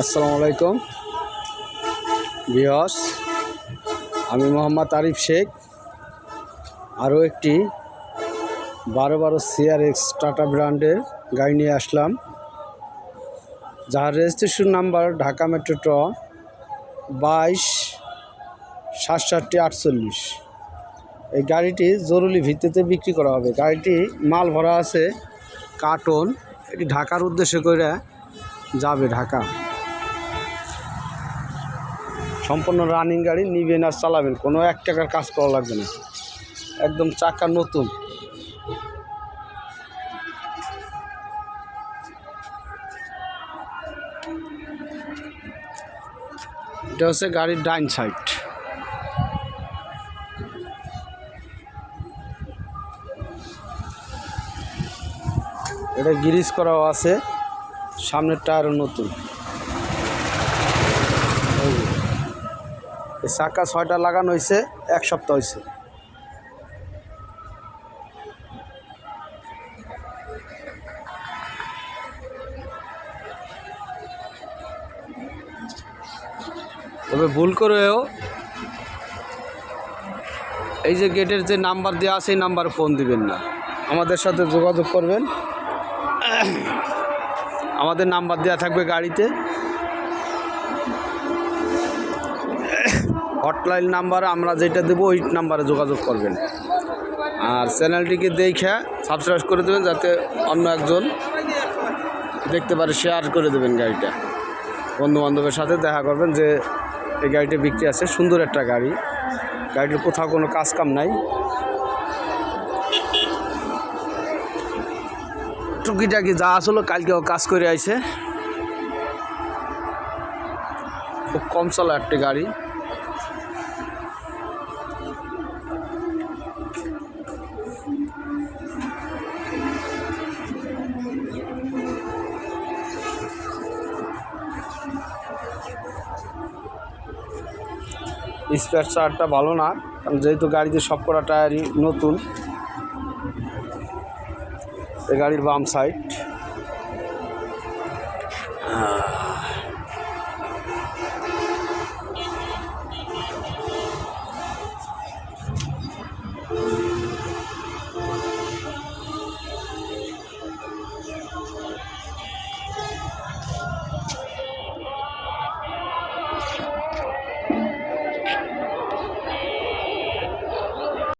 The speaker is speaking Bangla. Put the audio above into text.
আসসালামু আলাইকুম ভিউয়ার্স, আমি মোহাম্মদ আরিফ শেখ আরও একটি 1212 CRX টাটা ব্র্যান্ডের গাড়ি নিয়ে আসলাম, যার রেজিস্ট্রেশন নাম্বার ঢাকা মেট্রো 22-6748। এই গাড়িটি জরুরি ভিত্তিতে বিক্রি করা হবে। গাড়িটি মাল ভরা আছে কার্টন, এটি ঢাকার উদ্দেশ্যে করে যাবে ঢাকা। সম্পূর্ণ রানিং গাড়ি, নিবেন আর চালাবেন, কোনো 1 টাকার কাজ করা লাগবে না, একদম চাকা নতুন। এটা হচ্ছে গাড়ির ডাইন সাইড। এটা গ্রিজ করাও আছে, সামনের টায়ারও নতুন। এই চাকা 6টা লাগানো হয়েছে, 1 সপ্তাহ হয়েছে। তবে ভুল করেও এই যে গেটের যে নাম্বার দেওয়া আছে এই নাম্বারে ফোন দিবেন না, আমাদের সাথে যোগাযোগ করবেন। আমাদের নাম্বার দেওয়া থাকবে গাড়িতে, হটলাইন নাম্বার আমরা যেটা দেবো ওই নাম্বারে যোগাযোগ করবেন। আর চ্যানেলটিকে দেখে সাবস্ক্রাইব করে দেবেন, যাতে অন্য একজন দেখতে পারে। শেয়ার করে দেবেন গাড়িটা, বন্ধুবান্ধবের সাথে দেখা করবেন যে এই গাড়িটা বিক্রি আছে। সুন্দর একটা গাড়ি, গাড়িটির কোথাও কোনো কাজ কাম নাই, টুকিটাকি যা আসলো কালকেও কাজ করে আইছে। খুব কম চলা একটি গাড়ি। স্পেয়ার চার্টটা ভালো না, কারণ যেহেতু গাড়িতে সব করা টায়ারই নতুন। এই গাড়ির বাম সাইড